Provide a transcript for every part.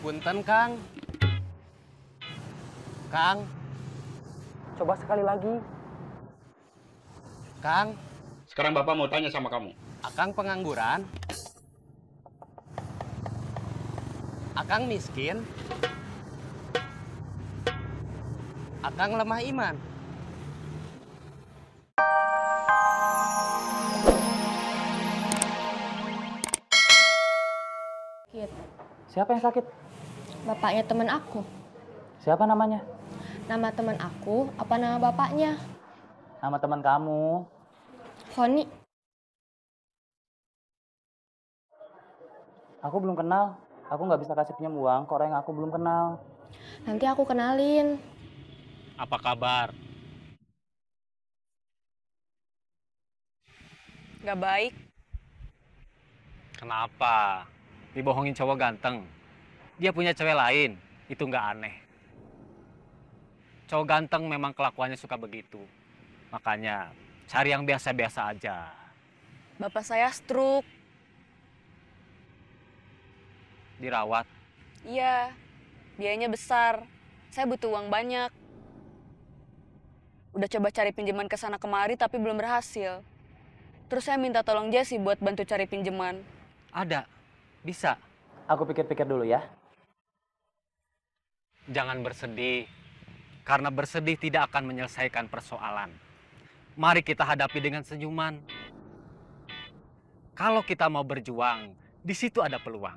Punten, Kang. Kang. Coba sekali lagi. Kang. Sekarang Bapak mau tanya sama kamu. Akang pengangguran? Akang miskin? Akang lemah iman? Siapa yang sakit? Bapaknya teman aku. Siapa namanya? Nama teman aku, apa nama bapaknya? Nama teman kamu. Foni. Aku belum kenal. Aku nggak bisa kasih pinjam uang ke orang yang aku belum kenal. Nanti aku kenalin. Apa kabar? Gak baik. Kenapa? Dibohongin cowok ganteng. Dia punya cewek lain. Itu nggak aneh. Cowok ganteng memang kelakuannya suka begitu. Makanya cari yang biasa-biasa aja. Bapak saya stroke. Dirawat. Iya, biayanya besar. Saya butuh uang banyak. Udah coba cari pinjaman ke sana kemari tapi belum berhasil. Terus saya minta tolong Jesse buat bantu cari pinjaman. Ada. Bisa. Aku pikir-pikir dulu ya. Jangan bersedih. Karena bersedih tidak akan menyelesaikan persoalan. Mari kita hadapi dengan senyuman. Kalau kita mau berjuang, di situ ada peluang.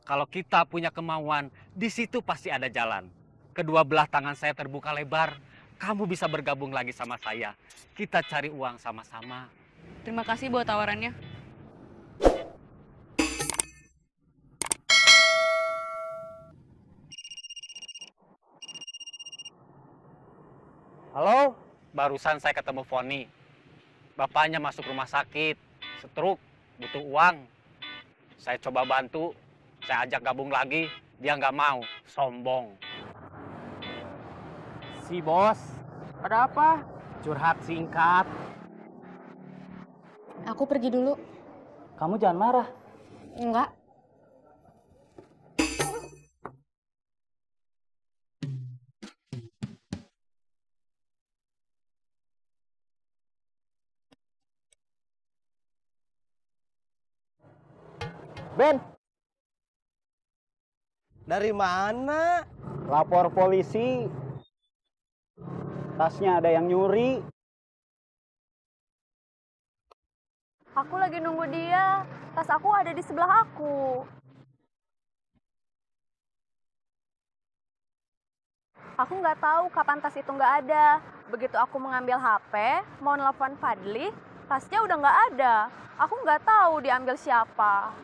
Kalau kita punya kemauan, di situ pasti ada jalan. Kedua belah tangan saya terbuka lebar. Kamu bisa bergabung lagi sama saya. Kita cari uang sama-sama. Terima kasih buat tawarannya. Halo? Barusan saya ketemu Foni. Bapaknya masuk rumah sakit, stroke, butuh uang. Saya coba bantu, saya ajak gabung lagi, dia nggak mau, sombong. Si bos, ada apa? Curhat singkat. Aku pergi dulu. Kamu jangan marah. Enggak. Ben, Dari mana? lapor polisi. Tasnya ada yang nyuri. Aku lagi nunggu dia. Tas aku ada di sebelah aku. Aku nggak tahu kapan tas itu nggak ada. Begitu aku mengambil HP, mau nelfon Fadli, tasnya udah nggak ada. Aku nggak tahu diambil siapa.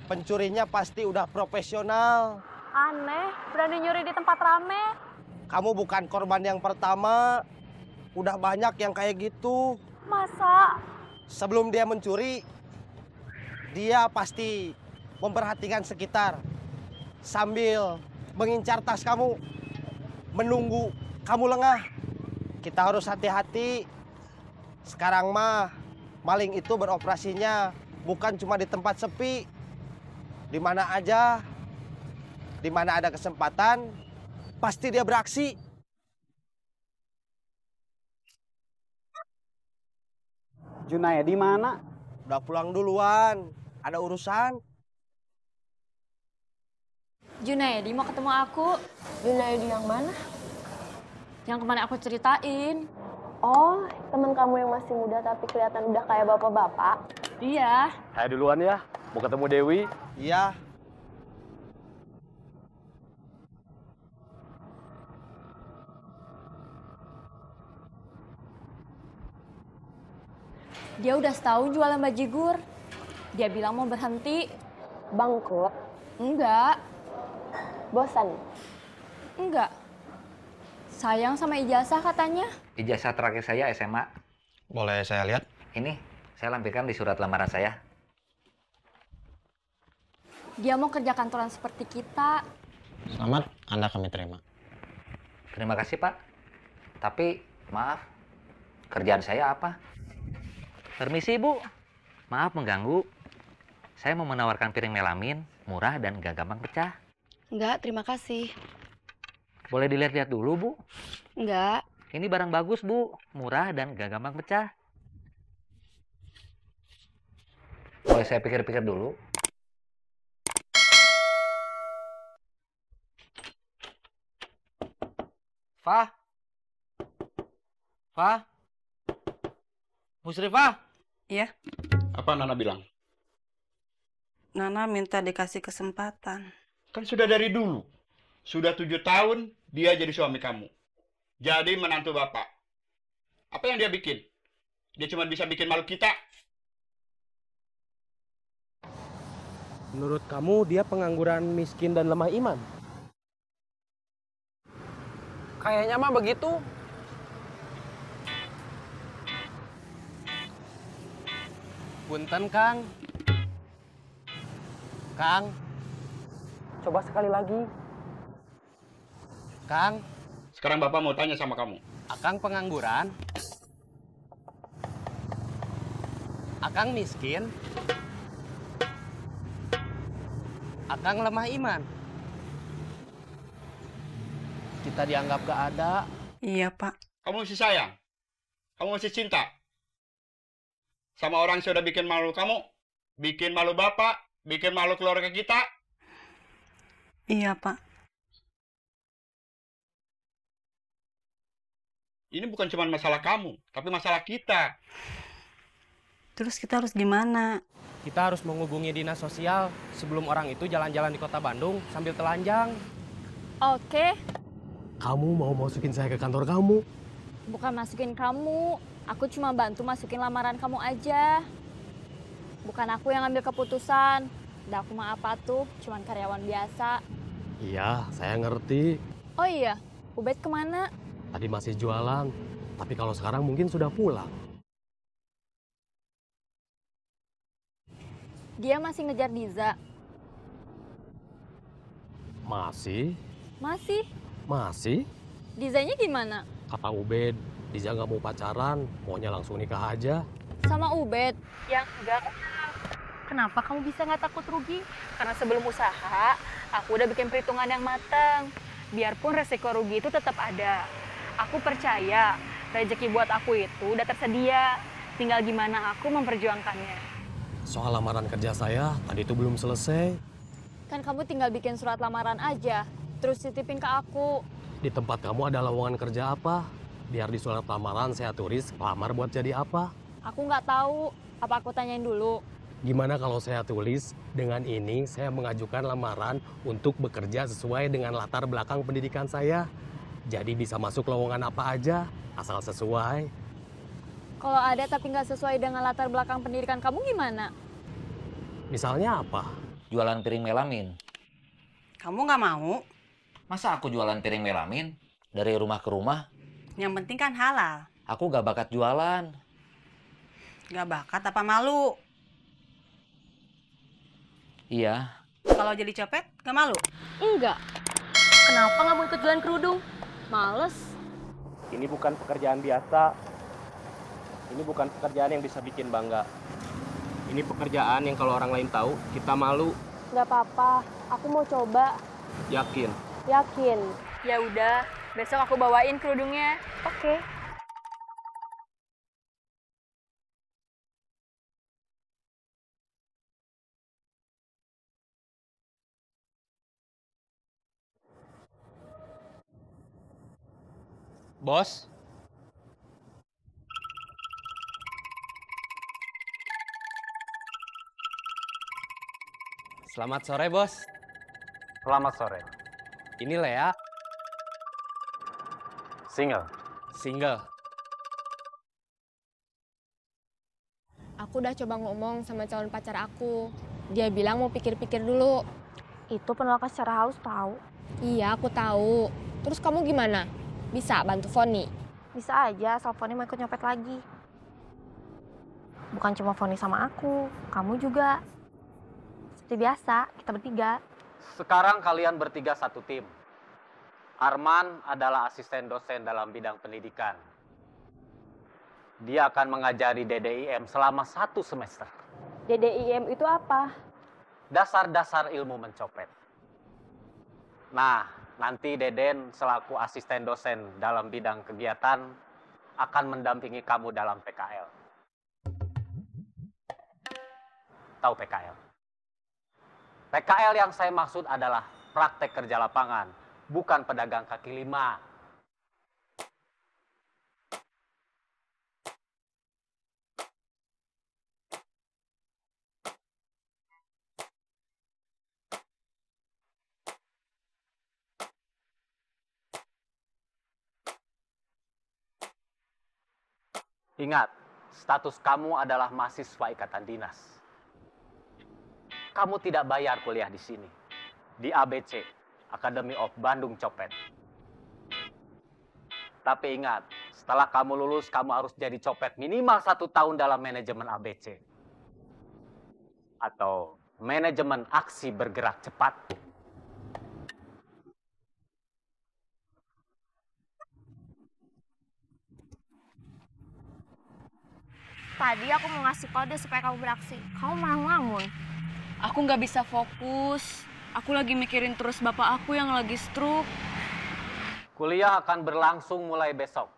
Pencurinya pasti udah profesional. Aneh, berani nyuri di tempat rame. Kamu bukan korban yang pertama. Udah banyak yang kayak gitu. Masa? Sebelum dia mencuri, dia pasti memperhatikan sekitar. Sambil mengincar tas kamu, menunggu kamu lengah. Kita harus hati-hati. Sekarang mah, maling itu beroperasinya bukan cuma di tempat sepi. Di mana aja, di mana ada kesempatan, pasti dia beraksi. Junaedi mana? Udah pulang duluan, ada urusan. Junaedi mau ketemu aku. Junaidi yang mana? Yang kemarin aku ceritain. Oh, teman kamu yang masih muda tapi kelihatan udah kayak bapak-bapak. Iya. Saya duluan ya, mau ketemu Dewi. Iya. Dia udah setahun jualan bajigur. Dia bilang mau berhenti. Bangkrut? Enggak. Bosan? Enggak. Sayang sama ijazah katanya. Ijazah terakhir saya SMA. Boleh saya lihat? Ini saya lampirkan di surat lamaran saya. Dia mau kerja kantoran seperti kita. Selamat, Anda kami terima. Terima kasih, Pak. Tapi, maaf, kerjaan saya apa? Permisi, Bu. Maaf mengganggu. Saya mau menawarkan piring melamin, murah dan gak gampang pecah. Enggak, terima kasih. Boleh dilihat-lihat dulu, Bu? Enggak. Ini barang bagus, Bu. Murah dan gak gampang pecah. Boleh saya pikir-pikir dulu? Fah? Fah? Musrifah? Iya, Apa Nana bilang? Nana minta dikasih kesempatan. Kan sudah dari dulu. Sudah 7 tahun dia jadi suami kamu. Jadi menantu bapak. Apa yang dia bikin? Dia cuma bisa bikin malu kita. Menurut kamu dia pengangguran, miskin, dan lemah iman? Kayaknya mah begitu. Punten, Kang. Kang. Coba sekali lagi. Kang. Sekarang bapak mau tanya sama kamu. Akang pengangguran. Akang miskin. Akang lemah iman. Kita dianggap gak ada. Iya, Pak. Kamu masih sayang? Kamu masih cinta? Sama orang yang sudah bikin malu kamu? Bikin malu bapak? Bikin malu keluarga kita? Iya, Pak. Ini bukan cuma masalah kamu, tapi masalah kita. Terus kita harus gimana? Kita harus menghubungi dinas sosial sebelum orang itu jalan-jalan di kota Bandung sambil telanjang. Oke, Kamu mau masukin saya ke kantor kamu? bukan masukin kamu. Aku cuma bantu masukin lamaran kamu aja. Bukan aku yang ambil keputusan. Udah aku mah apa tuh, cuman karyawan biasa. Iya, saya ngerti. Oh iya, Ubed kemana? Tadi masih jualan, tapi kalau sekarang mungkin sudah pulang. Dia masih ngejar Diza. Masih? Masih? Masih? Dizanya gimana? Kata Ubed, Diza nggak mau pacaran, maunya langsung nikah aja. Sama Ubed? Yang enggak. Kenapa kamu bisa nggak takut rugi? Karena sebelum usaha, aku udah bikin perhitungan yang matang. Biarpun resiko rugi itu tetap ada. Aku percaya rezeki buat aku itu udah tersedia. Tinggal gimana aku memperjuangkannya. Soal lamaran kerja saya, tadi itu belum selesai. Kan kamu tinggal bikin surat lamaran aja, terus titipin ke aku. Di tempat kamu ada lowongan kerja apa? Biar di surat lamaran saya tulis lamar buat jadi apa. Aku nggak tahu. Apa aku tanyain dulu? Gimana kalau saya tulis, dengan ini saya mengajukan lamaran untuk bekerja sesuai dengan latar belakang pendidikan saya. Jadi bisa masuk lowongan apa aja, asal sesuai. Kalau ada tapi nggak sesuai dengan latar belakang pendidikan kamu gimana? Misalnya apa? Jualan piring melamin. Kamu nggak mau? Masa aku jualan piring melamin? Dari rumah ke rumah? Yang penting kan halal. Aku gak bakat jualan. Nggak bakat apa malu? Iya. Kalau jadi copet, nggak malu? Enggak. Kenapa nggak mau ikut jualan kerudung? Males. Ini bukan pekerjaan biasa. Ini bukan pekerjaan yang bisa bikin bangga. Ini pekerjaan yang kalau orang lain tahu, kita malu. Nggak apa-apa, aku mau coba. Yakin? Yakin. Ya udah, besok aku bawain kerudungnya. Oke. Bos? Selamat sore, Bos. Selamat sore. Ini Lea, Single. single. Aku udah coba ngomong sama calon pacar aku. Dia bilang mau pikir-pikir dulu. Itu penolakan secara halus tahu. Iya, aku tahu. Terus kamu gimana? Bisa bantu Foni? Bisa aja, asal Foni mau ikut nyopet lagi. Bukan cuma Foni sama aku, kamu juga. Seperti biasa, kita bertiga. Sekarang kalian bertiga satu tim. Arman adalah asisten dosen dalam bidang pendidikan. Dia akan mengajari DDIM selama 1 semester. DDIM itu apa? dasar-dasar ilmu mencopet. Nah, nanti Deden selaku asisten dosen dalam bidang kegiatan akan mendampingi kamu dalam PKL. Tahu PKL? PKL yang saya maksud adalah praktek kerja lapangan, bukan pedagang kaki lima. Ingat, status kamu adalah mahasiswa ikatan dinas. Kamu tidak bayar kuliah di sini, di ABC, Academy of Bandung Copet. Tapi ingat, setelah kamu lulus, kamu harus jadi copet minimal 1 tahun dalam manajemen ABC. Atau manajemen aksi bergerak cepat. Tadi aku mau ngasih kode supaya kamu beraksi. Kamu malah ngelamun. Aku nggak bisa fokus. Aku lagi mikirin terus bapak aku yang lagi stroke. Kuliah akan berlangsung mulai besok.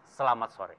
Selamat sore.